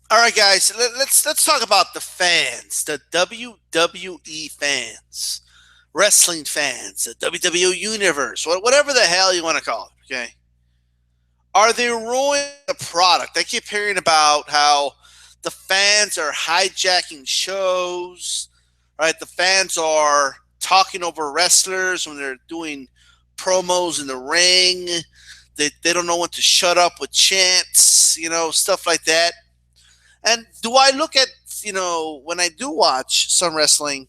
All right, guys, let's talk about the fans, the WWE fans, wrestling fans, the WWE universe, whatever the hell you want to call it. Okay, are they ruining the product? I keep hearing about how the fans are hijacking shows, right? The fans are talking over wrestlers when they're doing promos in the ring. They don't know when to shut up with chants, stuff like that. And do I look at, when I do watch some wrestling,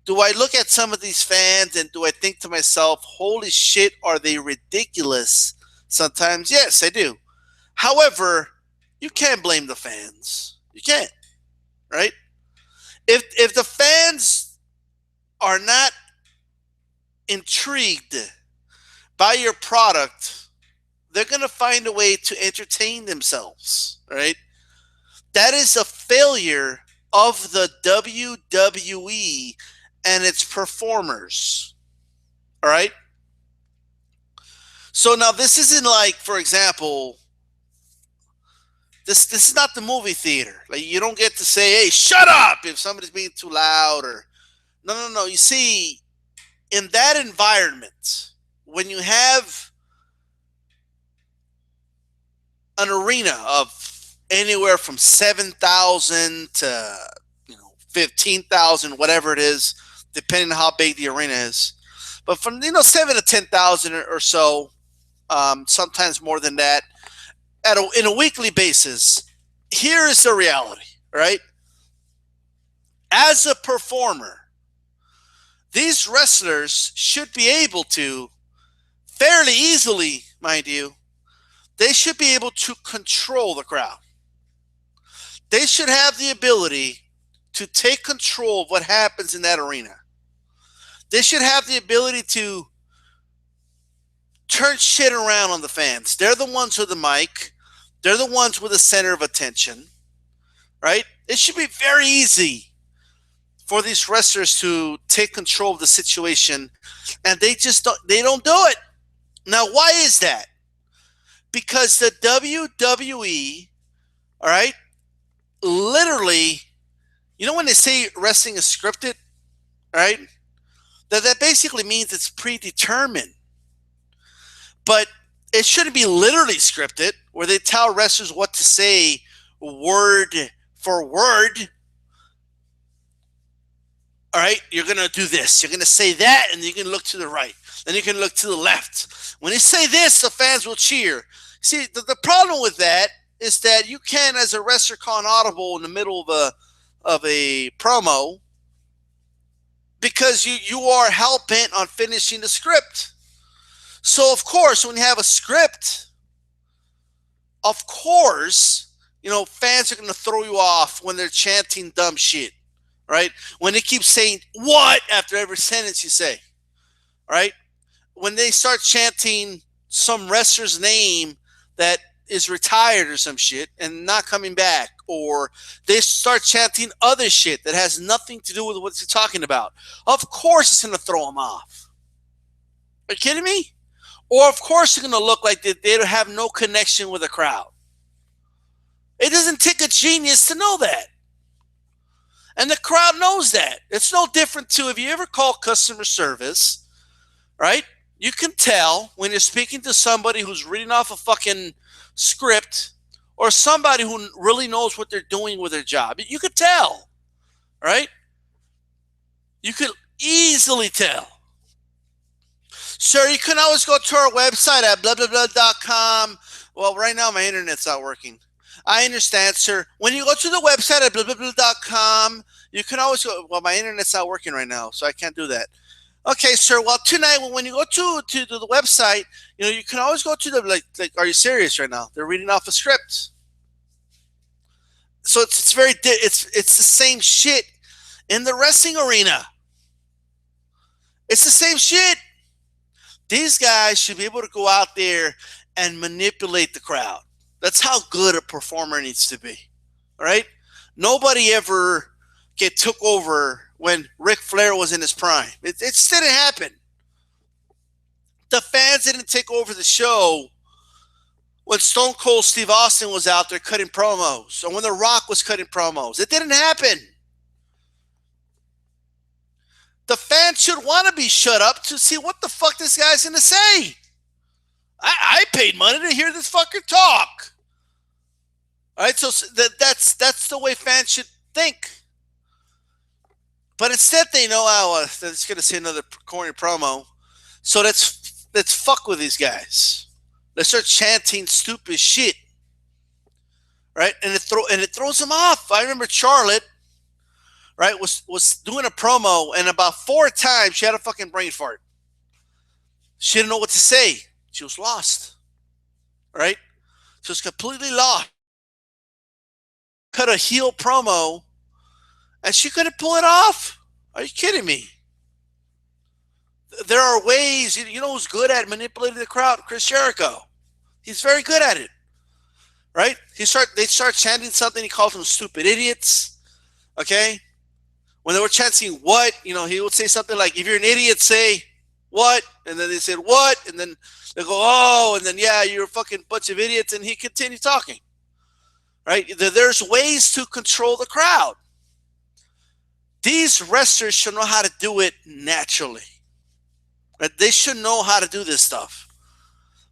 do I look at some of these fans and do I think to myself, holy shit, are they ridiculous? Sometimes, yes, I do. However, you can't blame the fans. You can't, right? If the fans are not intrigued by your product, they're going to find a way to entertain themselves, right? That is a failure of the WWE and its performers. All right. So now this isn't like, for example, this is not the movie theater. Like you don't get to say, "Hey, shut up!" if somebody's being too loud or no. You see, in that environment, when you have an arena of anywhere from 7,000 to 15,000, whatever it is, depending on how big the arena is. But from 7 to 10,000 or so, sometimes more than that, in a weekly basis. Here is the reality, right? As a performer, these wrestlers should be able to fairly easily, mind you, they should be able to control the crowd. They should have the ability to take control of what happens in that arena. They should have the ability to turn shit around on the fans. They're the ones with the mic. They're the ones with the center of attention, right? It should be very easy for these wrestlers to take control of the situation, and they don't do it. Now, why is that? Because the WWE, all right, literally, when they say wrestling is scripted, right? That basically means it's predetermined. But it shouldn't be literally scripted where they tell wrestlers what to say word for word. All right, you're going to do this. You're going to say that, and you can look to the right. Then you can look to the left. When you say this, the fans will cheer. See, the problem with that is that you can, as a wrestler, call an audible in the middle of a promo because you are hell bent on finishing the script. So, of course, when you have a script, of course, fans are going to throw you off when they're chanting dumb shit, right? When they keep saying what after every sentence you say, right? When they start chanting some wrestler's name that is retired or some shit and not coming back, or they start chanting other shit that has nothing to do with what they're talking about, of course it's going to throw them off. Are you kidding me? Or, of course, they're going to look like they have no connection with the crowd. It doesn't take a genius to know that. And the crowd knows that. It's no different to if you ever call customer service, right? You can tell when you're speaking to somebody who's reading off a fucking script or somebody who really knows what they're doing with their job. You could tell, right? You could easily tell. Sir, you can always go to our website at blah, blah, blah.com. Well, right now my internet's not working. I understand, sir. When you go to the website at blah, blah, blah.com, you can always go. Well, my internet's not working right now, so I can't do that. Okay, sir. Well, tonight, when you go to the website, you can always go to the, like, are you serious right now? They're reading off a script. So it's very, it's the same shit in the wrestling arena. It's the same shit. These guys should be able to go out there and manipulate the crowd. That's how good a performer needs to be. All right? Nobody ever took over when Ric Flair was in his prime. It just didn't happen. The fans didn't take over the show when Stone Cold Steve Austin was out there cutting promos, or when The Rock was cutting promos. It didn't happen. The fans should want to be shut up to see what the fuck this guy's going to say. I paid money to hear this fucker talk. All right, so that's the way fans should think. But instead, they know they're just going to see another corny promo. So let's fuck with these guys. Let's start chanting stupid shit, right? And it throws them off. I remember Charlotte, right, was doing a promo, and about 4 times she had a fucking brain fart. She didn't know what to say. She was lost, right? She was completely lost. Cut a heel promo, and she couldn't pull it off. Are you kidding me? There are ways. You know who's good at manipulating the crowd? Chris Jericho. He's very good at it, right? They start chanting something. He calls them stupid idiots. Okay, when they were chanting what, he would say something like, "If you're an idiot, say what," and then they said what, and then they go, "Oh," and then yeah, you're a fucking bunch of idiots, and he continued talking. Right? There's ways to control the crowd. These wrestlers should know how to do it naturally. Right? They should know how to do this stuff.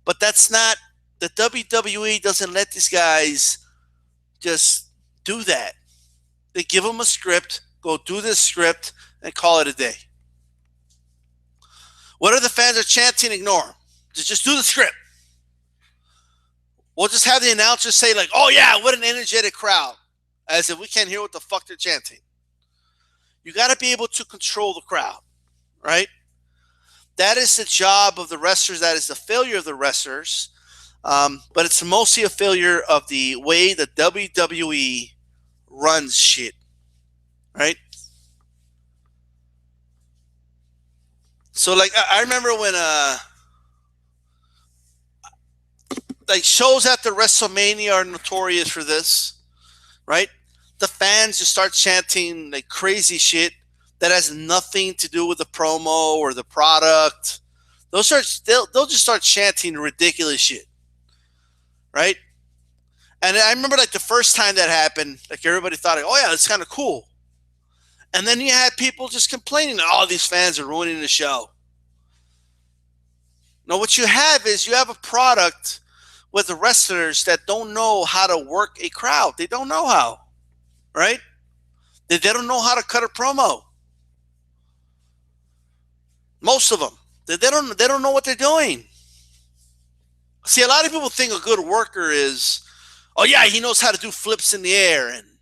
But that's not, the WWE doesn't let these guys just do that. They give them a script, go do this script, and call it a day. Whatever the fans are chanting, ignore them. Just do the script. We'll just have the announcers say like, "Oh yeah, what an energetic crowd," as if we can't hear what the fuck they're chanting. You got to be able to control the crowd, right? That is the job of the wrestlers. That is the failure of the wrestlers. But it's mostly a failure of the way the WWE runs shit, right? So like I remember when like shows after WrestleMania are notorious for this, right? The fans just start chanting like crazy shit that has nothing to do with the promo or the product. They'll just start chanting ridiculous shit, right? And I remember like the first time that happened, like everybody thought, "Oh yeah, it's kind of cool," and then you had people just complaining that all these fans are ruining the show. Now what you have is you have a product with the wrestlers that don't know how to work a crowd. They don't know how, right? They don't know how to cut a promo. Most of them, they don't know what they're doing. See, a lot of people think a good worker is, "Oh yeah, he knows how to do flips in the air, and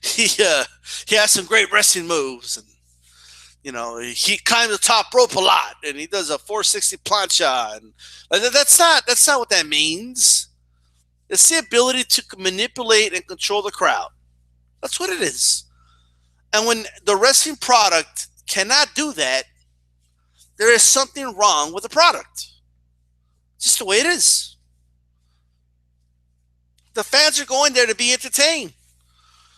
he has some great wrestling moves, and he climbs the top rope a lot, and he does a 460 plancha." And that's not what that means. It's the ability to manipulate and control the crowd. That's what it is. And when the wrestling product cannot do that, there is something wrong with the product. Just the way it is. The fans are going there to be entertained.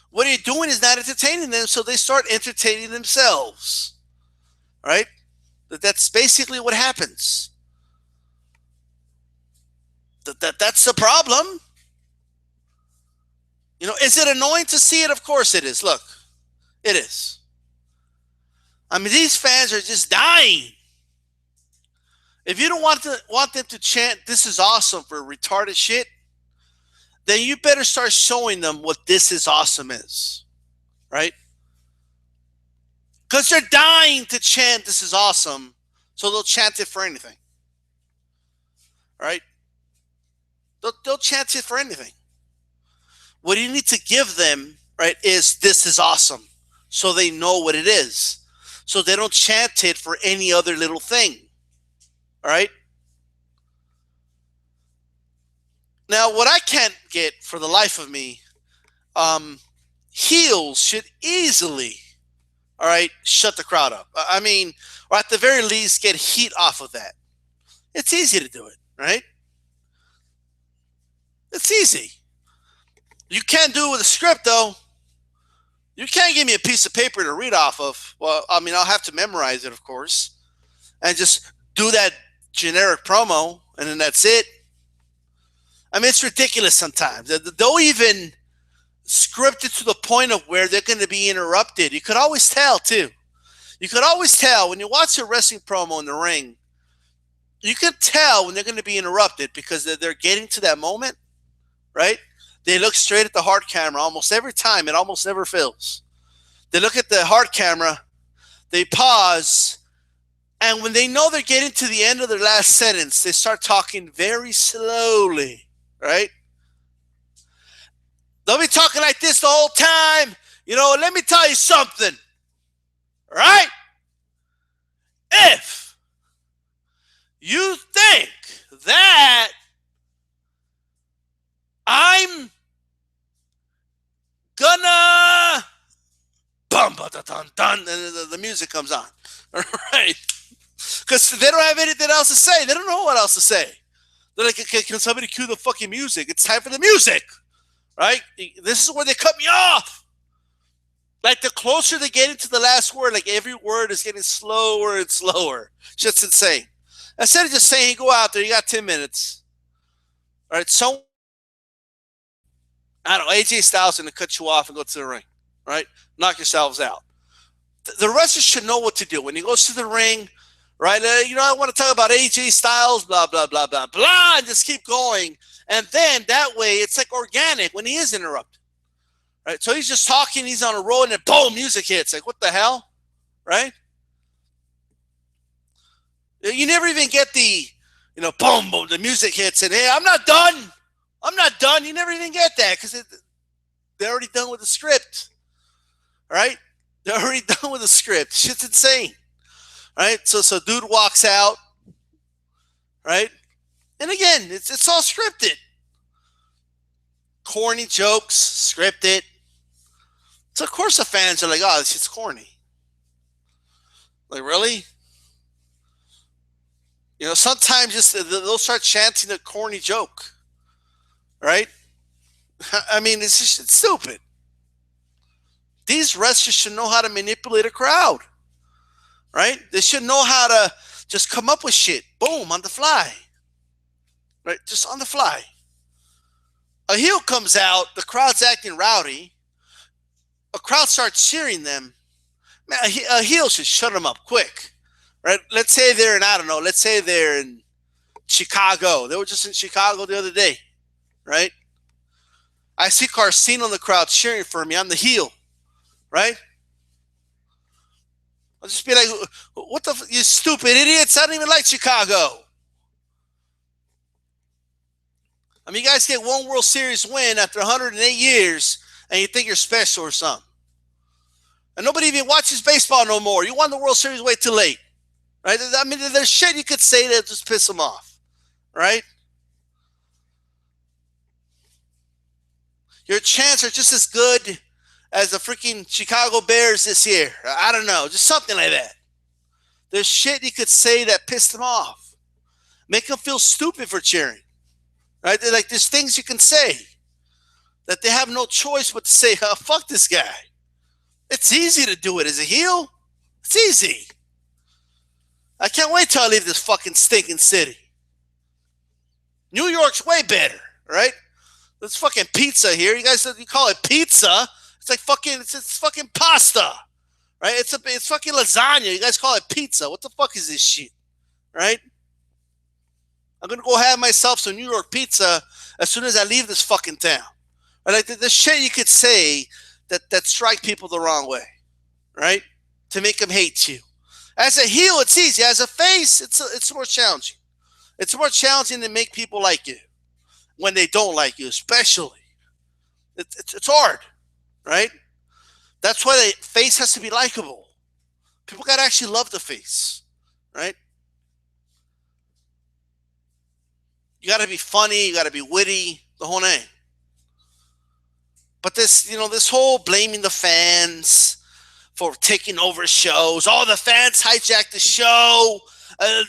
What you're doing is not entertaining them, so they start entertaining themselves. Right? That's basically what happens. That's the problem. Is it annoying to see it? Of course it is. Look, it is. I mean, these fans are just dying. If you don't want them to chant "This is awesome" for retarded shit, then you better start showing them what "This is awesome" is, right? Because they're dying to chant "This is awesome," so they'll chant it for anything, right? They'll chant it for anything. What you need to give them, right, is "This is awesome," so they know what it is, so they don't chant it for any other little thing. All right. Now, what I can't get for the life of me, heels should easily, all right, shut the crowd up. I mean, or at the very least, get heat off of that. It's easy to do it, right? It's easy. You can't do it with a script, though. You can't give me a piece of paper to read off of. Well, I mean, I'll have to memorize it, of course, and just do that generic promo. and then that's it. I mean, it's ridiculous sometimes. They'll even script it to the point of where they're going to be interrupted. You could always tell, too. You could always tell when you watch a wrestling promo in the ring, you can tell when they're going to be interrupted because they're getting to that moment, right? They look straight at the hard camera almost every time. It almost never fails. They look at the hard camera, they pause, and when they know they're getting to the end of their last sentence, they start talking very slowly, right? They'll be talking like this the whole time. Let me tell you something, right? If you think that I'm gonna bum ba da dun dun, and the music comes on, all right? Because they don't have anything else to say. They don't know what else to say. They're like, can somebody cue the fucking music? It's time for the music, right? This is where they cut me off. Like, the closer they get into the last word, like every word is getting slower and slower. Just insane. Instead of just saying, hey, go out there, you got 10 minutes. All right, so I don't know, AJ Styles is going to cut you off and go to the ring, right? Knock yourselves out. The wrestler should know what to do. When he goes to the ring, right, I want to talk about AJ Styles, blah, blah, blah, blah, blah, and just keep going. And then that way, it's like organic when he is interrupted. Right? So he's just talking, he's on a roll, and then boom, music hits. Like, what the hell? Right? You never even get the, boom, boom, the music hits, and hey, I'm not done. I'm not done. You never even get that because they're already done with the script. Right? They're already done with the script. Shit's insane. Right? So dude walks out. Right? And again, it's all scripted. Corny jokes, scripted. So of course the fans are like, oh, this shit's corny. Like, really? Sometimes just they'll start chanting a corny joke. Right? I mean, it's stupid. These wrestlers should know how to manipulate a crowd. Right? They should know how to just come up with shit. Boom, on the fly. Right? Just on the fly. A heel comes out, the crowd's acting rowdy. A crowd starts cheering them. Man, a heel should shut them up quick. Right? Let's say they're in, I don't know, let's say they're in Chicago. They were just in Chicago the other day. Right? I see Carcino in the crowd cheering for me. I'm the heel. Right? I'll just be like, what the you stupid idiots. I don't even like Chicago. I mean, you guys get one World Series win after 108 years, and you think you're special or something. And nobody even watches baseball no more. You won the World Series way too late. Right? I mean, there's shit you could say that just piss them off. Right? Your chants are just as good as the freaking Chicago Bears this year. I don't know. Just something like that. There's shit you could say that pissed them off. Make them feel stupid for cheering. Right? Like, there's things you can say that they have no choice but to say, oh, fuck this guy. It's easy to do it as a heel. It's easy. I can't wait till I leave this fucking stinking city. New York's way better, right? There's fucking pizza here. You guys, you call it pizza? It's like fucking, it's fucking pasta, right? It's fucking lasagna. You guys call it pizza. What the fuck is this shit, right? I'm gonna go have myself some New York pizza as soon as I leave this fucking town. Right? Like the shit you could say that strike people the wrong way, right? To make them hate you. As a heel, it's easy. As a face, it's more challenging. It's more challenging to make people like you when they don't like you, especially. It's hard, right? That's why the face has to be likable. People gotta actually love the face, right? You gotta be funny. You gotta be witty. The whole name. But this whole blaming the fans for taking over shows. All the fans hijacked the show. They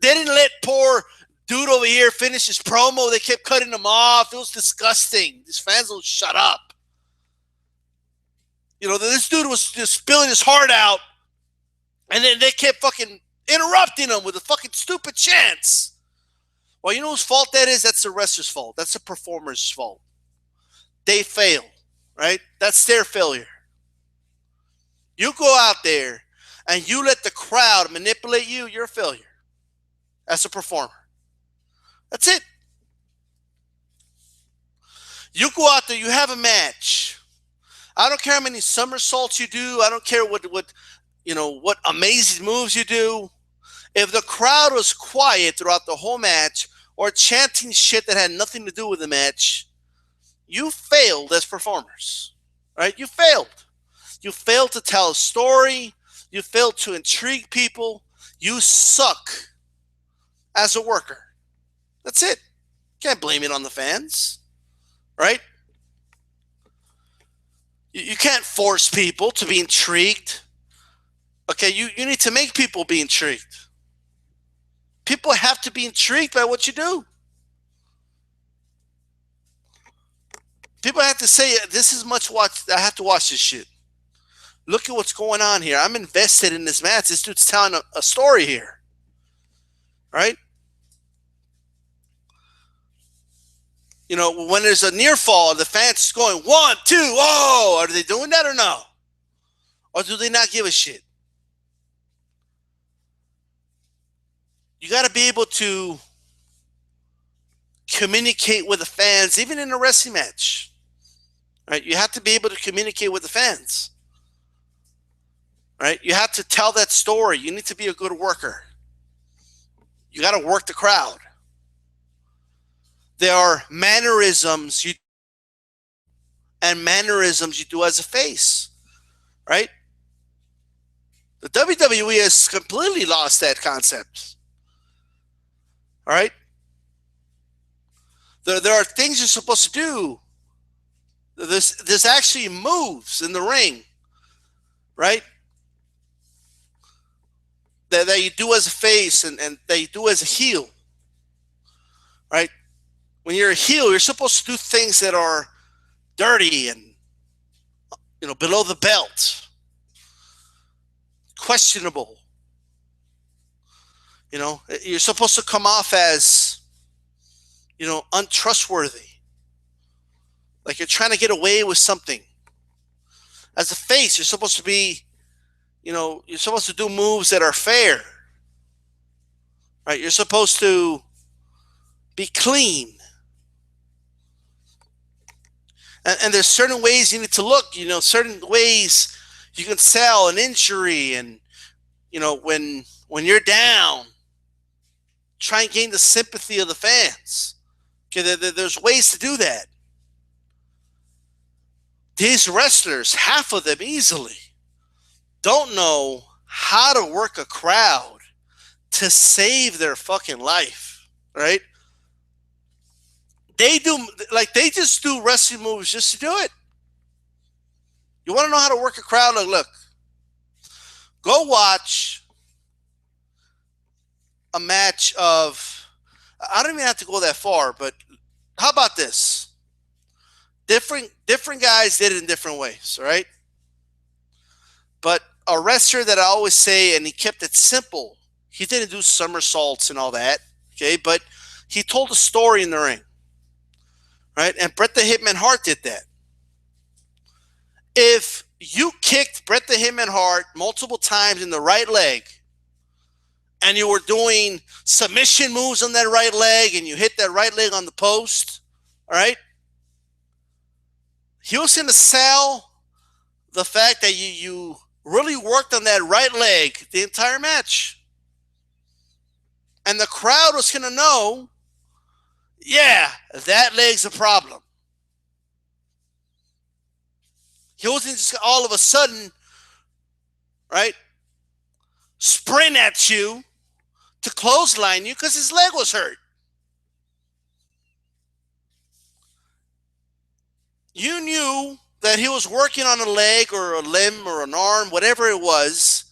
didn't let poor dude over here finish his promo. They kept cutting him off. It was disgusting. These fans don't shut up. This dude was just spilling his heart out, and then they kept fucking interrupting him with the fucking stupid chants. Well, you know whose fault that is? That's the wrestler's fault. That's the performer's fault. They fail, right? That's their failure. You go out there and you let the crowd manipulate you, you're a failure as a performer. That's it. You go out there, you have a match. I don't care how many somersaults you do. I don't care what amazing moves you do. If the crowd was quiet throughout the whole match or chanting shit that had nothing to do with the match, you failed as performers, right? You failed. You failed to tell a story. You failed to intrigue people. You suck as a worker. That's it. Can't blame it on the fans, right? You can't force people to be intrigued. Okay, you need to make people be intrigued. People have to be intrigued by what you do. People have to say, this is much watch. I have to watch this shit. Look at what's going on here. I'm invested in this match. This dude's telling a story here. Right? You know, when there's a near fall, the fans going 1, 2, oh, are they doing that or no? Or do they not give a shit? You got to be able to communicate with the fans, even in a wrestling match. Right? You have to be able to communicate with the fans. Right? You have to tell that story. You need to be a good worker. You got to work the crowd. There are mannerisms you do as a face, right? The WWE has completely lost that concept. All right? There are things you're supposed to do. There's actually moves in the ring, right? That you do as a face and that you do as a heel, right? When you're a heel, you're supposed to do things that are dirty and, below the belt, questionable. You're supposed to come off as, untrustworthy. Like you're trying to get away with something. As a face, you're supposed to be, you're supposed to do moves that are fair. Right? You're supposed to be clean. And there's certain ways you need to look, certain ways you can sell an injury and, when you're down, try and gain the sympathy of the fans. Okay, there's ways to do that. These wrestlers, half of them easily, don't know how to work a crowd to save their fucking life, right? They just do wrestling moves just to do it. You want to know how to work a crowd? Look, go watch a match of, I don't even have to go that far, but how about this? Different guys did it in different ways, right? But a wrestler that I always say, and he kept it simple, he didn't do somersaults and all that, okay? But he told a story in the ring. Right? And Bret the Hitman Hart did that. If you kicked Bret the Hitman Hart multiple times in the right leg and you were doing submission moves on that right leg and you hit that right leg on the post, all right? He was going to sell the fact that you really worked on that right leg the entire match. And the crowd was going to know, yeah, that leg's a problem. He wasn't just all of a sudden, right, sprint at you to clothesline you because his leg was hurt. You knew that he was working on a leg or a limb or an arm, whatever it was,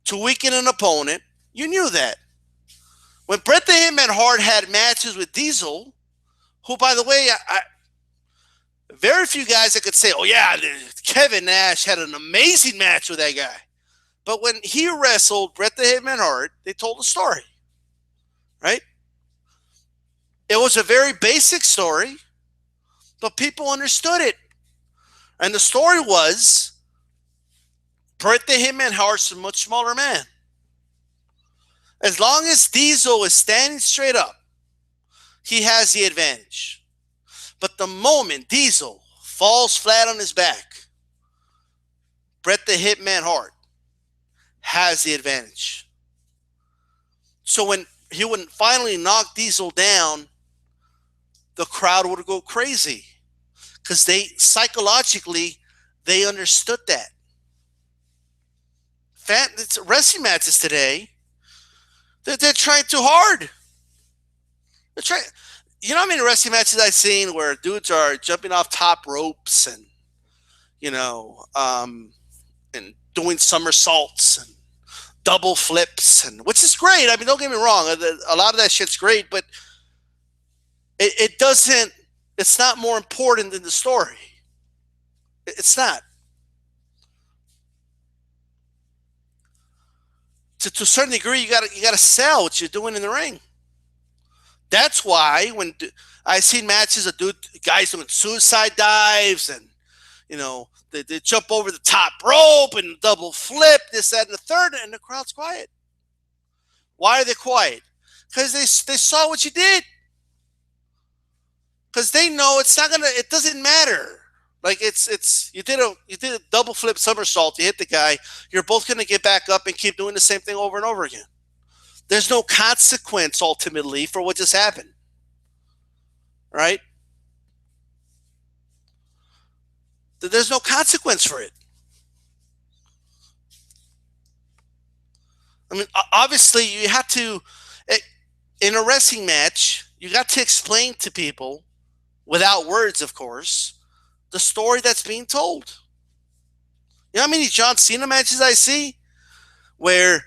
to weaken an opponent. You knew that. When Bret the Hitman Hart had matches with Diesel, who, by the way, very few guys that could say, oh, yeah, Kevin Nash had an amazing match with that guy. But when he wrestled Bret the Hitman Hart, they told a story. right? It was a very basic story, but people understood it. And the story was Bret the Hitman Hart's a much smaller man. As long as Diesel is standing straight up, he has the advantage. But the moment Diesel falls flat on his back, Bret the Hitman Hart has the advantage. So when he would finally knock Diesel down, the crowd would go crazy because they psychologically they understood that. Wrestling matches today, they're trying too hard. They're trying. You know how many wrestling matches I've seen where dudes are jumping off top ropes and you know and doing somersaults and double flips, and which is great. I mean, don't get me wrong, a lot of that shit's great, but it doesn't. It's not more important than the story. It's not. To a certain degree, you gotta sell what you're doing in the ring. That's why when I seen matches of guys doing suicide dives and they jump over the top rope and double flip this, that, and the third, and the crowd's quiet. Why are they quiet? Because they saw what you did. Because they know it's not gonna. It doesn't matter. Like you did a double flip somersault. You hit the guy. You're both gonna get back up and keep doing the same thing over and over again. There's no consequence ultimately for what just happened, right? There's no consequence for it. I mean, obviously, you have to, in a wrestling match, you got to explain to people, without words, of course, the story that's being told. You know how many John Cena matches I see where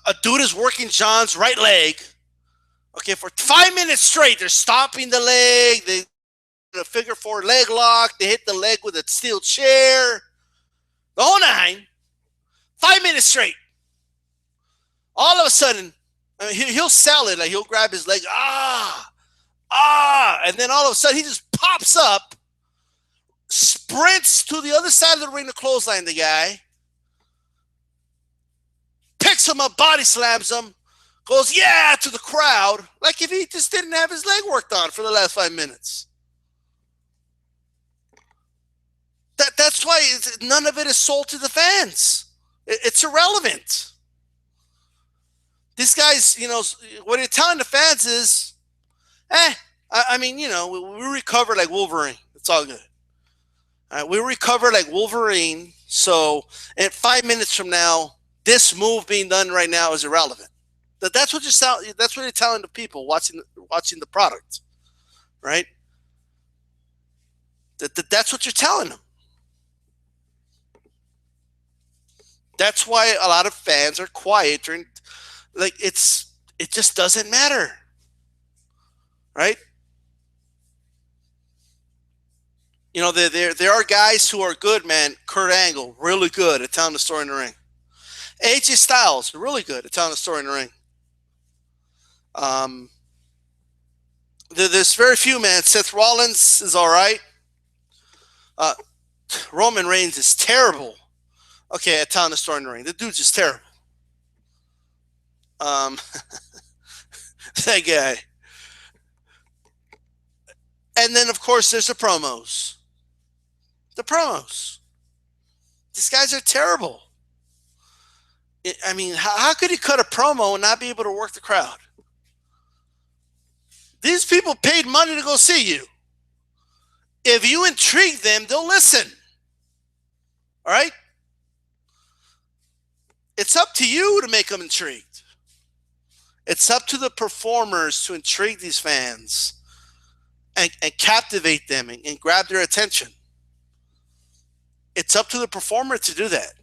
a dude is working John's right leg, okay, for 5 minutes straight. They're stomping the leg, they a figure four leg lock, they hit the leg with a steel chair, the whole nine, 5 minutes straight. All of a sudden, I mean, he'll sell it. Like he'll grab his leg, and then all of a sudden he just pops up, sprints to the other side of the ring to clothesline the guy, picks him up, body slams him, goes, yeah, to the crowd, like if he just didn't have his leg worked on for the last 5 minutes. That's why none of it is sold to the fans. It's irrelevant. These guys, what you're telling the fans is, I mean, we recover like Wolverine. It's all good. We recover like Wolverine. So, in 5 minutes from now, this move being done right now is irrelevant. That's what you're telling the people watching the product, right? That's what you're telling them. That's why a lot of fans are quiet during, like it just doesn't matter, right? There are guys who are good, man. Kurt Angle, really good at telling the story in the ring. AJ Styles, really good at telling the story in the ring. There's very few, man. Seth Rollins is all right. Roman Reigns is terrible. Okay, at telling the story in the ring. The dude's just terrible. That guy. And then, of course, there's the promos. The promos. These guys are terrible. I mean, how could he cut a promo and not be able to work the crowd? These people paid money to go see you. If you intrigue them, they'll listen. All right? It's up to you to make them intrigued. It's up to the performers to intrigue these fans and captivate them and grab their attention. It's up to the performer to do that.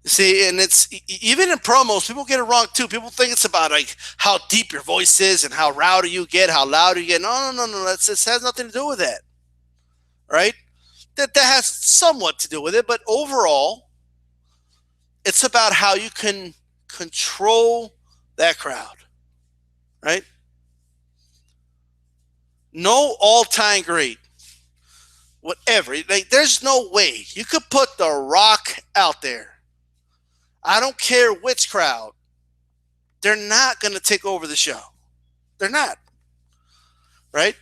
See, and it's even in promos, people get it wrong too. People think it's about like how deep your voice is and how rowdy you get, how loud you get. No. This has nothing to do with that, right? That has somewhat to do with it, but overall, It's about how you can control that crowd, right? No all-time great, whatever. Like, there's no way you could put The Rock out there. I don't care which crowd. They're not going to take over the show. They're not, right?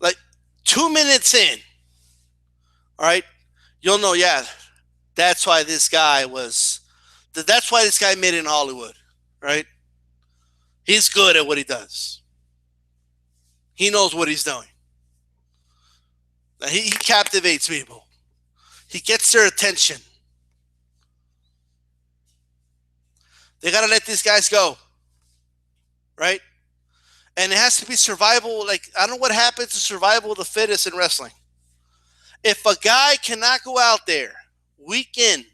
Like 2 minutes in, all right, you'll know, yeah, that's why this guy was, that's why this guy made it in Hollywood, right? He's good at what he does. He knows what he's doing. He captivates people. He gets their attention. They got to let these guys go, right? And it has to be survival. Like, I don't know what happens to survival of the fittest in wrestling. If a guy cannot go out there week in,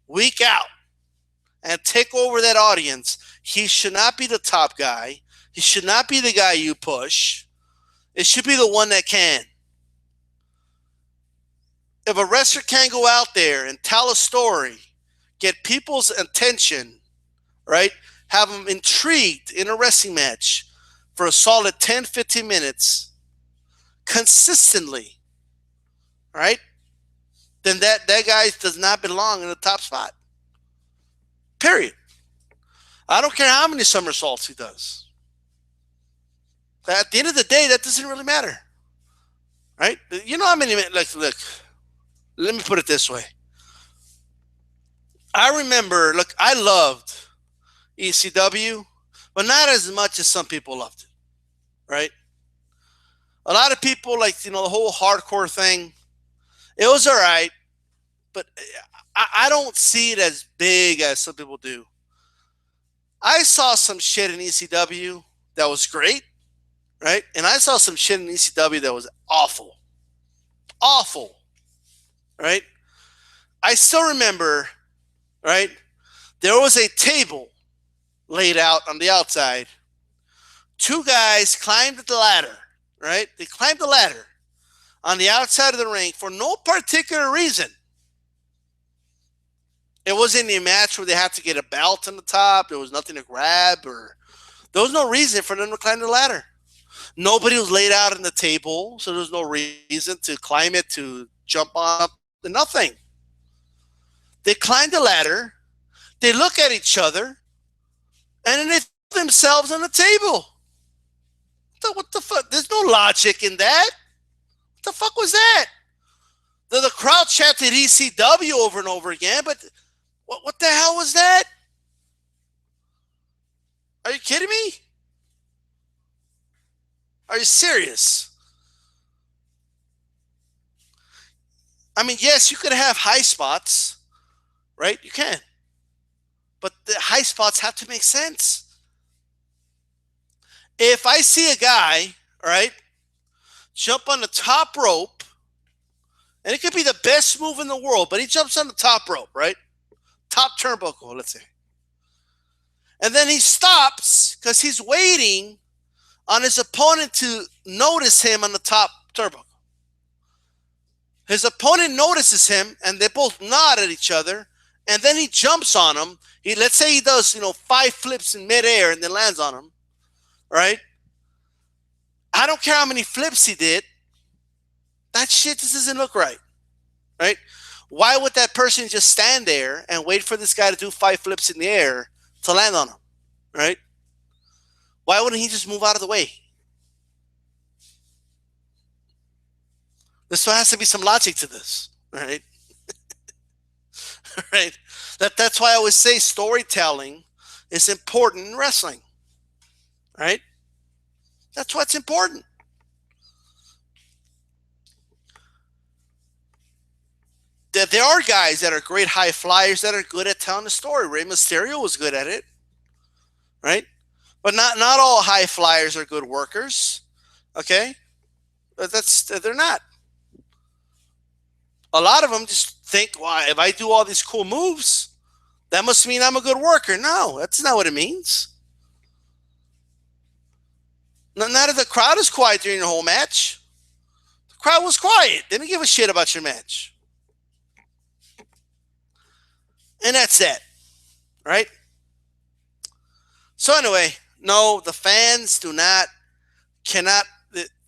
week out, and take over that audience, he should not be the top guy. He should not be the guy you push. It should be the one that can. If a wrestler can't go out there and tell a story, get people's attention, right? Have them intrigued in a wrestling match for a solid 10, 15 minutes consistently, right? Then that guy does not belong in the top spot. Period. I don't care how many somersaults he does. At the end of the day, that doesn't really matter, right? You know how many, like, look, let me put it this way. I remember, look, I loved ECW, but not as much as some people loved it, right? A lot of people, like, the whole hardcore thing, it was all right, but I don't see it as big as some people do. I saw some shit in ECW that was great, right? And I saw some shit in ECW that was awful. Awful, right? I still remember, right? There was a table laid out on the outside. Two guys climbed the ladder, right? They climbed the ladder on the outside of the ring for no particular reason. It wasn't a match where they had to get a belt on the top. There was nothing to grab, or there was no reason for them to climb the ladder. Nobody was laid out on the table, so there was no reason to climb it, to jump up, nothing. They climb the ladder, they look at each other, and then they throw themselves on the table. What the fuck? There's no logic in that. What the fuck was that? The crowd chanted ECW over and over again, but what the hell was that? Are you kidding me? Are you serious? I mean, yes, you could have high spots, right? You can. But the high spots have to make sense. If I see a guy, right, jump on the top rope, and it could be the best move in the world, but he jumps on the top rope, right? Top turnbuckle, let's say. And then he stops because he's waiting on his opponent to notice him on the top turnbuckle. His opponent notices him, and they both nod at each other, and then he jumps on him. Let's say he does, 5 flips in midair and then lands on him, right? I don't care how many flips he did. That shit just doesn't look right, right? Why would that person just stand there and wait for this guy to do 5 flips in the air to land on him, right? Why wouldn't he just move out of the way? There still has to be some logic to this, right? Right? That's why I always say storytelling is important in wrestling, right? That's what's important. There are guys that are great high flyers that are good at telling the story. Rey Mysterio was good at it, right? But not all high flyers are good workers, okay? But they're not. A lot of them just think, well, if I do all these cool moves, that must mean I'm a good worker. No, that's not what it means. Not if the crowd is quiet during the whole match. The crowd was quiet. They didn't give a shit about your match. And that's it, right? So anyway, no, the fans cannot.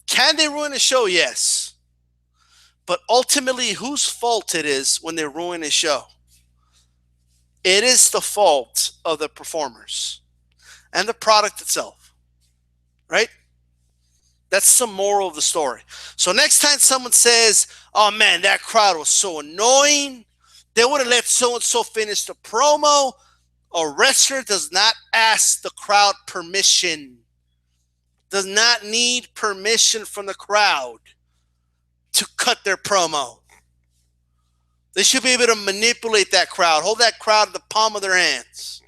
Can they ruin a show? Yes. But ultimately, whose fault it is when they ruin a show? It is the fault of the performers and the product itself, right? That's the moral of the story. So next time someone says, "Oh man, that crowd was so annoying," they would have let so and so finish the promo. A wrestler does not ask the crowd permission, does not need permission from the crowd to cut their promo. They should be able to manipulate that crowd, hold that crowd in the palm of their hands.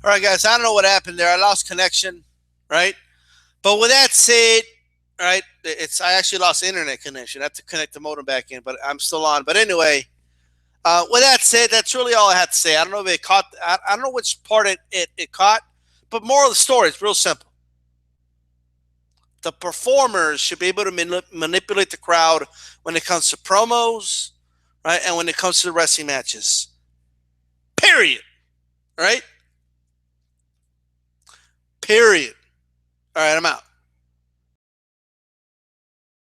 All right, guys, I don't know what happened there. I lost connection, right? But with that said, right, I actually lost internet connection. I have to connect the modem back in, but I'm still on. But anyway, with that said, that's really all I had to say. I don't know if it caught. I don't know which part it caught, but moral of the story is real simple. The performers should be able to manipulate the crowd when it comes to promos, right, and when it comes to the wrestling matches. Period. Right. Period. All right, I'm out.